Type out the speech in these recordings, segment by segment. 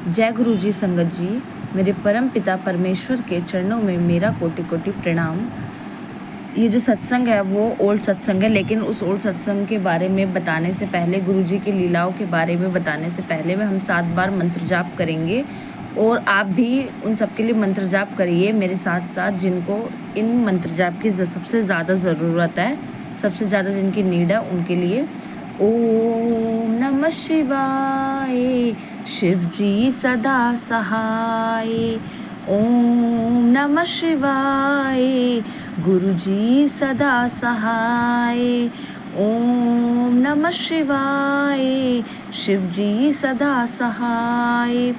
जय गुरु जी संगत जी, मेरे परम पिता परमेश्वर के चरणों में मेरा कोटि कोटि प्रणाम। ये जो सत्संग है वो ओल्ड सत्संग है, लेकिन उस ओल्ड सत्संग के बारे में बताने से पहले, गुरु जी की लीलाओं के बारे में बताने से पहले में हम 7 बार मंत्र जाप करेंगे और आप भी उन सब के लिए मंत्र जाप करिए मेरे साथ साथ, जिनको इन मंत्र जाप की सबसे ज़्यादा ज़रूरत है, सबसे ज़्यादा जिनकी नीड है उनके लिए। ओम नमः शिवाय, शिव जी सदा सहाय। ओम नमः शिवाय, गुरु जी सदा सहाय। ओम नमः शिवाय, शिव जी सदा सहाय।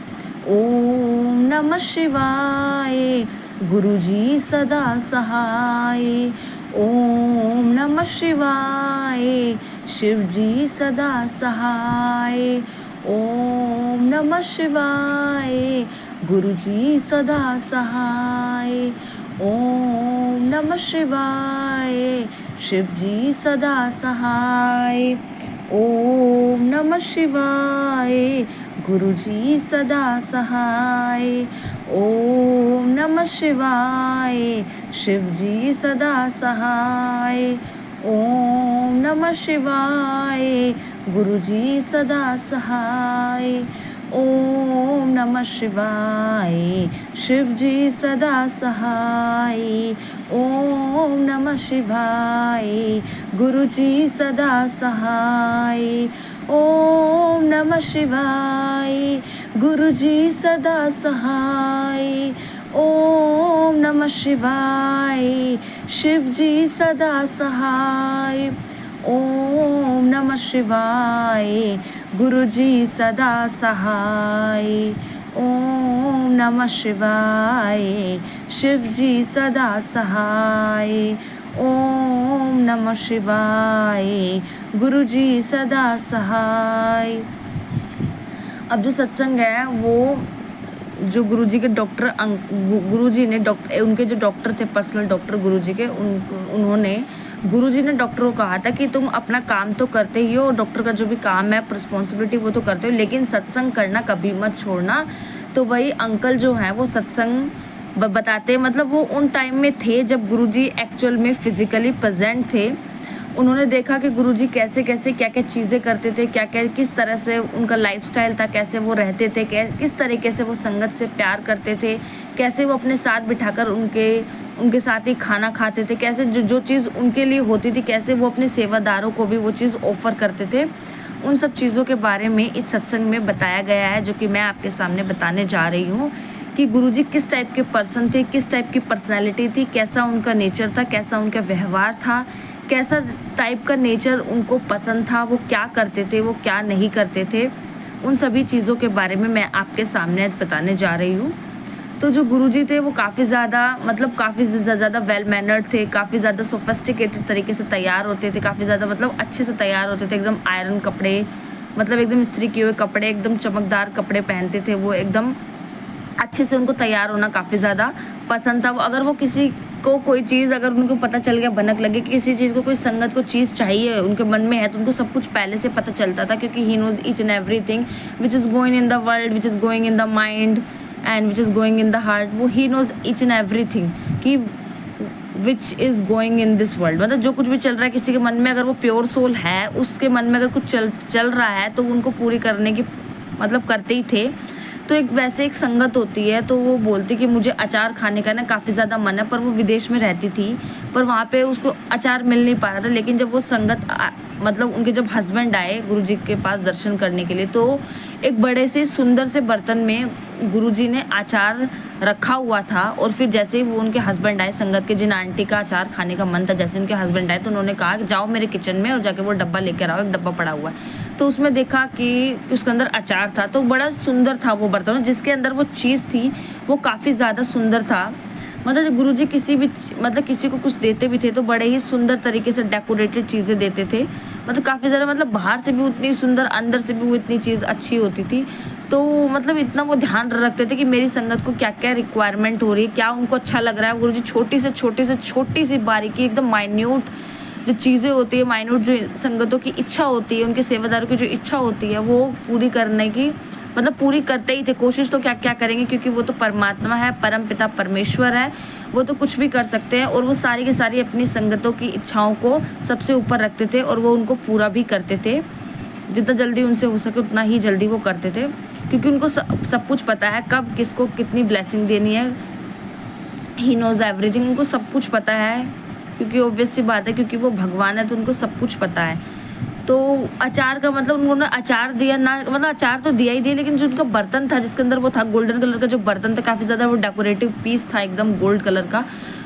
ओम नमः शिवाय, गुरु जी सदा सहाय। ओम नमः शिवाय, शिव जी सदा सहाय। ओम नमः शिवाय, गुरु जी सदा सहाय। ओम नमः शिवाय, शिव जी सदा सहाय। ओम नमः शिवाय, गुरु जी सदा सहाय। ओम नमः शिवाय, शिव जी सदा सहाय। ओम नमः शिवाय, गुरु जी सदा सहाय। ओम नमः शिवाय, शिव जी सदा सहाय। ओम नमः शिवाय, गुरु जी सदा सहाय। ओम नमः शिवाय, गुरु जी सदा सहाय। ओम नमः शिवाय, शिव जी सदा सहाय। ओम नमः शिवाय, गुरु जी सदा सहाय। ओम नमः शिवाय, शिव जी सदा सहाय। ओम नमः शिवाय, गुरु जी सदा सहाय। अब जो सत्संग है वो जो गुरुजी के डॉक्टर गुरुजी ने उनके जो डॉक्टर थे, पर्सनल डॉक्टर गुरुजी के, उन्होंने गुरुजी ने डॉक्टर को कहा था कि तुम अपना काम तो करते ही हो, डॉक्टर का जो भी काम है, रिस्पॉन्सिबिलिटी वो तो करते हो, लेकिन सत्संग करना कभी मत छोड़ना। तो वही अंकल जो है वो सत्संग बताते, मतलब वो उन टाइम में थे जब गुरुजी एक्चुअल में फिजिकली प्रेजेंट थे। उन्होंने देखा कि गुरुजी कैसे कैसे क्या क्या चीज़ें करते थे, क्या क्या किस तरह से उनका लाइफस्टाइल था, कैसे वो रहते थे, किस तरीके से वो संगत से प्यार करते थे, कैसे वो अपने साथ बिठाकर उनके साथ ही खाना खाते थे, कैसे जो चीज़ उनके लिए होती थी, कैसे वो अपने सेवादारों को भी वो चीज़ ऑफर करते थे। उन सब चीज़ों के बारे में इस सत्संग में बताया गया है, जो कि मैं आपके सामने बताने जा रही हूँ कि गुरुजी किस टाइप के पर्सन थे, किस टाइप की पर्सनैलिटी थी, कैसा उनका नेचर था, कैसा उनका व्यवहार था, कैसा टाइप का नेचर उनको पसंद था, वो क्या करते थे, वो क्या नहीं करते थे। उन सभी चीज़ों के बारे में मैं आपके सामने आज बताने जा रही हूँ। तो जो गुरुजी थे वो काफ़ी ज़्यादा वेल मैनर्ड थे, काफ़ी ज़्यादा सोफिस्टिकेटेड तरीके से तैयार होते थे, काफ़ी ज़्यादा मतलब अच्छे से तैयार होते थे, एकदम आयरन कपड़े, मतलब एकदम इस्त्री किए हुए कपड़े, एकदम चमकदार कपड़े पहनते थे वो, एकदम अच्छे से उनको तैयार होना काफ़ी ज़्यादा पसंद था। अगर वो किसी को कोई चीज़, अगर उनको पता चल गया, भनक लगे कि किसी चीज़ को, कोई संगत को चीज़ चाहिए उनके मन में है, तो उनको सब कुछ पहले से पता चलता था, क्योंकि he knows each and everything which is going in the world, which is going in the mind and which is going in the heart. वो he knows each and everything कि which is going in this world, मतलब जो कुछ भी चल रहा है किसी के मन में, अगर वो प्योर सोल है, उसके मन में अगर कुछ चल रहा है तो उनको पूरी करने की मतलब करते ही थे। तो एक वैसे एक संगत होती है, तो वो बोलती कि मुझे अचार खाने का ना काफ़ी ज़्यादा मन है, पर वो विदेश में रहती थी, पर वहाँ पे उसको अचार मिल नहीं पा रहा था। लेकिन जब वो संगत मतलब उनके जब हस्बैंड आए गुरुजी के पास दर्शन करने के लिए, तो एक बड़े से सुंदर से बर्तन में गुरुजी ने अचार रखा हुआ था, और फिर जैसे ही वो उनके हस्बैंड आए, संगत के जिन आंटी का अचार खाने का मन था, जैसे उनके हस्बैंड आए तो उन्होंने कहा कि जाओ मेरे किचन में और जाके वो डब्बा लेकर आओ, एक डब्बा पड़ा हुआ है। तो उसमें देखा कि उसके अंदर अचार था, तो बड़ा सुंदर था वो बर्तन, जिसके अंदर वो चीज़ थी वो काफ़ी ज़्यादा सुंदर था। मतलब गुरुजी किसी भी मतलब किसी को कुछ देते भी थे तो बड़े ही सुंदर तरीके से डेकोरेटेड चीज़ें देते थे, मतलब काफ़ी ज़्यादा, मतलब बाहर से भी उतनी सुंदर, अंदर से भी वो इतनी चीज़ अच्छी होती थी। तो मतलब इतना वो ध्यान रखते थे कि मेरी संगत को क्या क्या रिक्वायरमेंट हो रही है, क्या उनको अच्छा लग रहा है। गुरुजी छोटी से छोटी सी बारीकी, एकदम माइन्यूट जो चीज़ें होती है, माइन्यूट जो संगतों की इच्छा होती है, उनके सेवादारों की जो इच्छा होती है, वो पूरी करने की मतलब पूरी करते ही थे। कोशिश तो क्या क्या करेंगे, क्योंकि वो तो परमात्मा है, परम पिता परमेश्वर है, वो तो कुछ भी कर सकते हैं। और वो सारी की सारी अपनी संगतों की इच्छाओं को सबसे ऊपर रखते थे और वो उनको पूरा भी करते थे। जितना जल्दी उनसे हो सके उतना ही जल्दी वो करते थे, क्योंकि उनको सब कुछ पता है, कब किसको कितनी ब्लेसिंग देनी है। ही नोज़ एवरीथिंग, उनको सब कुछ पता है, क्योंकि ऑब्वियस सी बात है, क्योंकि वो भगवान है तो उनको सब कुछ पता है। तो अचार का मतलब उन्होंने अचार दिया ना, मतलब अचार तो दिया ही दिया, लेकिन जो उनका बर्तन था जिसके अंदर वो था, गोल्डन कलर का जो बर्तन था, काफ़ी ज़्यादा वो डेकोरेटिव पीस था एकदम गोल्ड कलर का।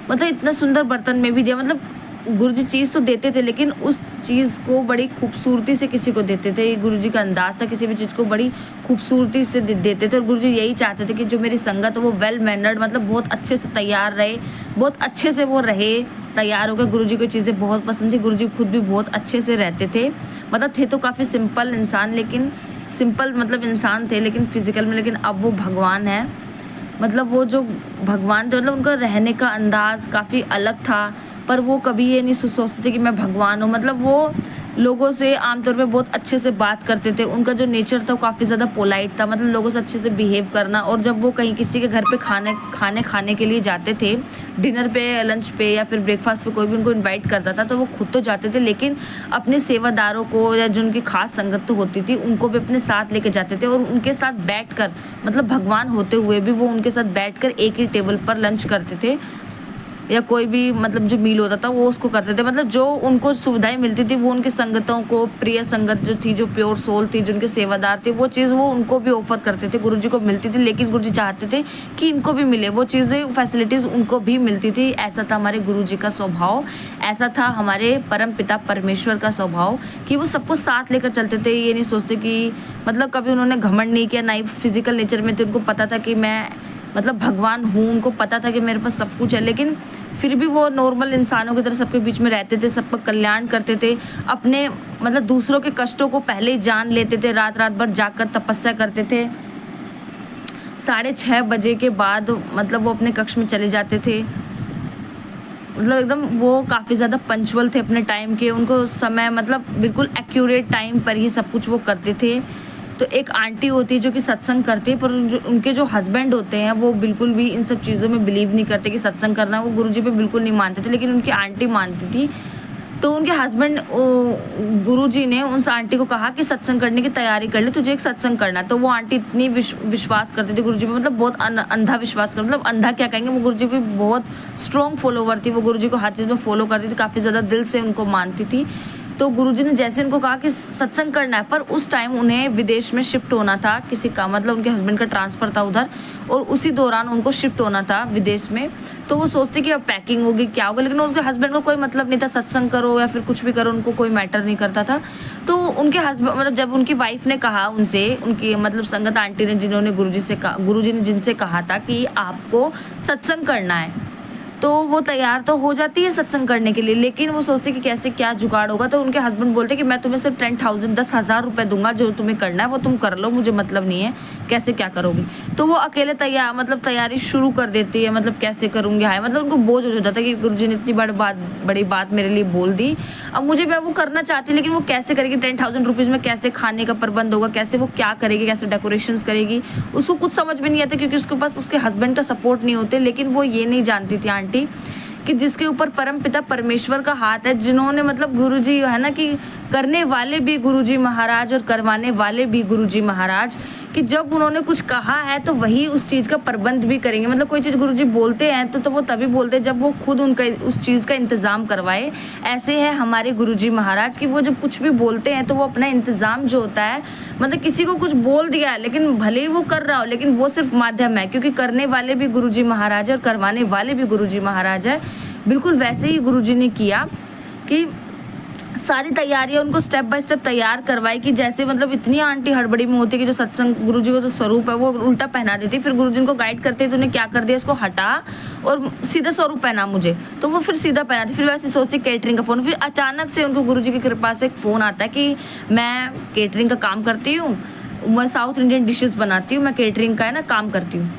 मतलब इतना सुंदर बर्तन में भी दिया। मतलब गुरुजी चीज़ तो देते थे, लेकिन उस चीज़ को बड़ी खूबसूरती से किसी को देते थे। ये गुरुजी का अंदाज़ था, किसी भी चीज़ को बड़ी खूबसूरती से देते थे। और गुरुजी यही चाहते थे कि जो मेरी संगत है वो वेल मैनर्ड, मतलब बहुत अच्छे से तैयार रहे, बहुत अच्छे से वो रहे, तैयार होकर। गुरुजी को चीज़ें बहुत पसंद थी, गुरुजी खुद भी बहुत अच्छे से रहते थे। मतलब थे तो काफ़ी सिंपल इंसान, लेकिन सिंपल मतलब इंसान थे लेकिन फिजिकल में, लेकिन अब वो भगवान है। मतलब वो जो भगवान थे, मतलब उनका रहने का अंदाज़ काफ़ी अलग था, पर वो कभी ये नहीं सोचते थे कि मैं भगवान हूँ। मतलब वो लोगों से आमतौर पे बहुत अच्छे से बात करते थे। उनका जो नेचर था वो काफ़ी ज़्यादा पोलाइट था, मतलब लोगों से अच्छे से बिहेव करना। और जब वो कहीं किसी के घर पे खाने के लिए जाते थे, डिनर पे, लंच पे या फिर ब्रेकफास्ट पे कोई भी उनको इनवाइट करता था, तो वो खुद तो जाते थे, लेकिन अपने सेवादारों को या जो उनकी खास संगत तो होती थी उनको भी अपने साथ लेके जाते थे। और उनके साथ बैठकर, मतलब भगवान होते हुए भी वो उनके साथ बैठकर एक ही टेबल पर लंच करते थे, या कोई भी मतलब जो मील होता था वो उसको करते थे। मतलब जो उनको सुविधाएं मिलती थी वो उनकी संगतों को, प्रिय संगत जो थी, जो प्योर सोल थी, जो उनके सेवादार थे, वो चीज़ वो उनको भी ऑफर करते थे, गुरुजी को मिलती थी। लेकिन गुरुजी चाहते थे कि इनको भी मिले वो चीज़ें, फैसिलिटीज़ उनको भी मिलती थी। ऐसा था हमारे गुरुजी का स्वभाव, ऐसा था हमारे परम पिता परमेश्वर का स्वभाव, कि वो सबको साथ लेकर चलते थे। ये नहीं सोचते कि, मतलब कभी उन्होंने घमंड नहीं किया, ना ही फिजिकल नेचर में थे। उनको पता था कि मैं मतलब भगवान हूँ, उनको पता था कि मेरे पास सब कुछ है, लेकिन फिर भी वो नॉर्मल इंसानों की तरह सबके बीच में रहते थे, सबका कल्याण करते थे। अपने मतलब दूसरों के कष्टों को पहले ही जान लेते थे, रात रात भर जाकर तपस्या करते थे। 6:30 बजे के बाद मतलब वो अपने कक्ष में चले जाते थे। मतलब एकदम वो काफ़ी ज़्यादा पंचुअल थे अपने टाइम के, उनको समय मतलब बिल्कुल एक्यूरेट टाइम पर ही सब कुछ वो करते थे। तो एक आंटी होती है जो कि सत्संग करती है, पर उनके जो हस्बैंड होते हैं वो बिल्कुल भी इन सब चीज़ों में बिलीव नहीं करते कि सत्संग करना, वो गुरुजी पे बिल्कुल नहीं मानते थे, लेकिन उनकी आंटी मानती थी। तो उनके हस्बैंड, गुरुजी ने उस आंटी को कहा कि सत्संग करने की तैयारी कर ले, तुझे एक सत्संग करना है। तो वो आंटी इतनी विश्वास करती थी गुरुजी पे, मतलब बहुत अंधा विश्वास कर, मतलब अंधा क्या कहेंगे, वो गुरुजी पे बहुत स्ट्रॉन्ग फॉलोवर थी। वो गुरुजी को हर चीज़ में फॉलो करती थी, काफ़ी ज़्यादा दिल से उनको मानती थी। तो गुरुजी ने जैसे उनको कहा कि सत्संग करना है, पर उस टाइम उन्हें विदेश में शिफ्ट होना था किसी का, मतलब उनके हस्बैंड का ट्रांसफ़र था उधर, और उसी दौरान उनको शिफ्ट होना था विदेश में। तो वो सोचते कि अब पैकिंग होगी, क्या होगा, लेकिन उनके हस्बैंड को कोई मतलब नहीं था, सत्संग करो या फिर कुछ भी करो, उनको कोई मैटर नहीं करता था। तो उनके हस्बैंड, मतलब जब उनकी वाइफ ने कहा उनसे, उनकी मतलब संगत आंटी ने, जिन्होंने गुरुजी ने जिनसे कहा था कि आपको सत्संग करना है, तो वो तैयार तो हो जाती है सत्संग करने के लिए, लेकिन वो सोचती कि कैसे क्या जुगाड़ होगा। तो उनके हस्बैंड बोलते कि मैं तुम्हें सिर्फ 10,000 रुपये दूंगा, जो तुम्हें करना है वो तुम कर लो, मुझे मतलब नहीं है कैसे क्या करोगी। तो वो अकेले तैयारी शुरू कर देती है, मतलब कैसे करूँगी, हाय, मतलब उनको बोझ हो जाता है कि गुरुजी ने इतनी बड़ी बात मेरे लिए बोल दी, अब मुझे मैं वो करना चाहती, लेकिन वो कैसे करेगी, 10,000 रुपीज़ में कैसे खाने का प्रबंध होगा, कैसे वो क्या करेगी, कैसे डेकोरेशंस करेगी, उसको कुछ समझ में नहीं आता, क्योंकि उसके पास उसके हस्बैंड का सपोर्ट नहीं होते। लेकिन वो ये नहीं जानती थी आंटी कि जिसके ऊपर परम पिता परमेश्वर का हाथ है, जिन्होंने मतलब गुरुजी है ना, कि करने वाले भी गुरुजी महाराज और करवाने वाले भी गुरुजी महाराज, कि जब उन्होंने कुछ कहा है तो वही उस चीज़ का प्रबंध भी करेंगे। मतलब कोई चीज़ गुरुजी बोलते हैं तो वो तभी बोलते हैं जब वो खुद उनका उस चीज़ का इंतज़ाम करवाए। ऐसे है हमारे गुरुजी महाराज कि वो जब कुछ भी बोलते हैं तो वो अपना इंतज़ाम जो होता है, मतलब किसी को कुछ बोल दिया है, लेकिन भले ही वो कर रहा हो, लेकिन वो सिर्फ माध्यम है, क्योंकि करने वाले भी गुरुजी महाराज है और करवाने वाले भी गुरुजी महाराज है। बिल्कुल वैसे ही गुरुजी ने किया कि सारी तैयारियां उनको स्टेप बाय स्टेप तैयार करवाई, कि जैसे मतलब इतनी आंटी हड़बड़ी में होती है कि जो सत्संग गुरुजी का जो स्वरूप है वो उल्टा पहना देती। फिर गुरुजी को गाइड करते तो उन्हें क्या कर दिया, इसको हटा और सीधा स्वरूप पहना मुझे, तो वो फिर सीधा पहनाती। फिर वैसे सोचती केटरिंग का फ़ोन, फिर अचानक से उनको गुरुजी की कृपा से एक फ़ोन आता है कि मैं केटरिंग का काम करती हूँ, मैं साउथ इंडियन डिशेज़ बनाती हूँ, मैं केटरिंग का है ना काम करती हूँ।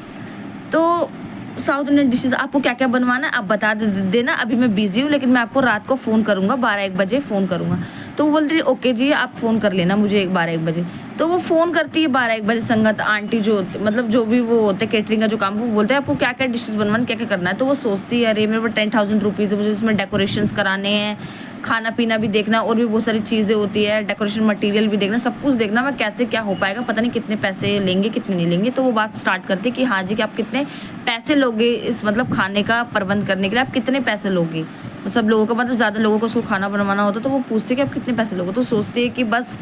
तो साउथ इंडियन डिशेज़ आपको क्या क्या बनवाना है आप बता देना, अभी मैं बिज़ी हूँ, लेकिन मैं आपको रात को फ़ोन करूँगा, 12-1 बजे फ़ोन करूँगा। तो वो बोलती है ओके जी आप फ़ोन कर लेना मुझे 12-1 बजे। तो वो फ़ोन करती है 12-1 बजे, संगत आंटी जो मतलब जो भी वो होते हैं कैटरिंग का जो काम, वो बोलते हैं आपको क्या-क्या डिशेज़ बनवाना, क्या-क्या करना है। तो वो सोचती है अरे मेरे पास 10,000 रुपीज़ है, मुझे इसमें डेकोरेशंस कराने हैं, खाना-पीना भी देखना और भी बहुत सारी चीज़ें होती है, डेकोरेशन मटीरियल भी देखना, सब कुछ देखना, मैं कैसे क्या हो पाएगा, पता नहीं कितने पैसे लेंगे, कितने नहीं लेंगे। तो वो बात स्टार्ट करती है कि हाँ जी, कि आप कितने पैसे लोगे इस मतलब खाने का प्रबंध करने के लिए, आप कितने पैसे लोगे? सब लोगों का मतलब ज़्यादा लोगों को उसको खाना बनवाना होता है, तो वो पूछते कि आप कितने पैसे लोगे? तो सोचती है कि बस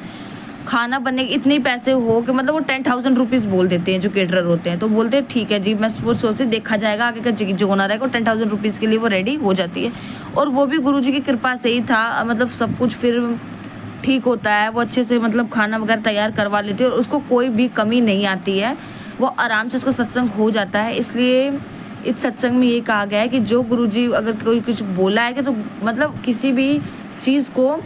खाना बनने के इतने ही पैसे हो कि मतलब वो 10,000 रुपीज़ बोल देते हैं जो केटरर होते हैं। तो बोलते हैं ठीक है जी, मैं वो सोचती देखा जाएगा आगे का जो होना रहेगा, 10,000 रुपीज़ के लिए वो रेडी हो जाती है। और वो भी गुरुजी की कृपा से ही था, मतलब सब कुछ फिर ठीक होता है। वो अच्छे से मतलब खाना वगैरह तैयार करवा लेती है और उसको कोई भी कमी नहीं आती है, वो आराम से उसका सत्संग हो जाता है। इसलिए इस सत्संग में ये कहा गया है कि जो गुरुजी अगर कोई कुछ बोला है कि तो मतलब किसी भी चीज़ को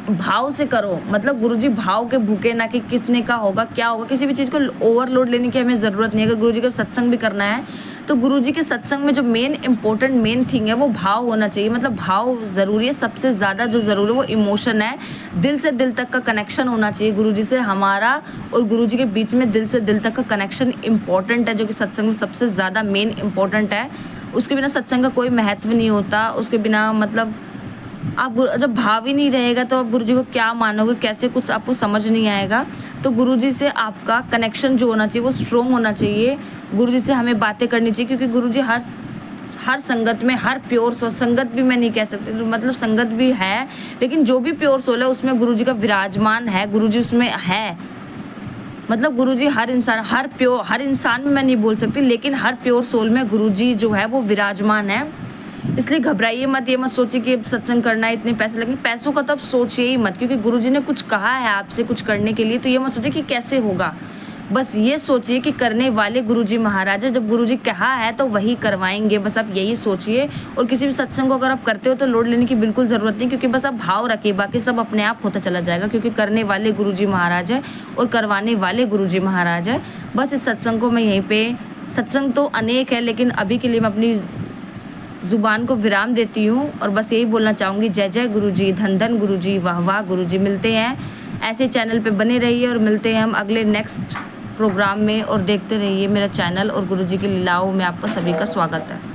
भाव से करो, मतलब गुरुजी भाव के भूखे ना कि कितने का होगा, क्या होगा, किसी भी चीज़ को ओवरलोड लेने की हमें ज़रूरत नहीं है। अगर गुरुजी का सत्संग भी करना है तो गुरुजी के सत्संग में जो मेन थिंग है वो भाव होना चाहिए। मतलब भाव ज़रूरी है, सबसे ज़्यादा जो ज़रूरी है वो इमोशन है, दिल से दिल तक का कनेक्शन होना चाहिए गुरुजी से हमारा और गुरुजी के बीच में दिल से दिल तक का कनेक्शन इम्पॉर्टेंट है, जो कि सत्संग में सबसे ज़्यादा मेन इम्पॉर्टेंट है। उसके बिना सत्संग का कोई महत्व नहीं होता। उसके बिना मतलब आप जब भाव ही नहीं रहेगा तो आप गुरुजी को क्या मानोगे, कैसे, कुछ आपको समझ नहीं आएगा। तो गुरुजी से आपका कनेक्शन जो होना चाहिए वो स्ट्रोंग होना चाहिए। गुरुजी से हमें बातें करनी चाहिए, क्योंकि गुरुजी हर संगत में, हर प्योर सोल, संगत भी मैं नहीं कह सकती, मतलब संगत भी है, लेकिन जो भी प्योर सोल है उसमें गुरुजी का विराजमान है, गुरुजी उसमें है। मतलब गुरुजी हर इंसान में मैं नहीं बोल सकती, लेकिन हर प्योर सोल में गुरुजी जो है वो विराजमान है। इसलिए घबराइए मत, ये मत सोचिए कि सत्संग करना है इतने पैसे लगेंगे, पैसों का तो आप सोचिए ही मत, क्योंकि गुरुजी ने कुछ कहा है आपसे कुछ करने के लिए, तो ये मत सोचिए कि कैसे होगा। बस ये सोचिए कि करने वाले गुरुजी महाराज है, जब गुरुजी कहा है तो वही करवाएंगे, बस आप यही सोचिए। और किसी भी सत्संग को अगर आप करते हो तो लोड लेने की बिल्कुल ज़रूरत नहीं, क्योंकि बस आप भाव रखिए, बाकी सब अपने आप होता चला जाएगा, क्योंकि करने वाले गुरुजी महाराज है और करवाने वाले गुरुजी महाराज है। बस इस सत्संग को मैं यहीं पे, सत्संग तो अनेक है, लेकिन अभी के लिए मैं अपनी ज़ुबान को विराम देती हूँ और बस यही बोलना चाहूँगी, जय जय गुरुजी, धन धन गुरुजी, वाह वाह गुरुजी। मिलते हैं ऐसे चैनल पे बने रहिए और मिलते हैं हम अगले नेक्स्ट प्रोग्राम में, और देखते रहिए मेरा चैनल और गुरुजी की लीलाओं में आपका सभी का स्वागत है।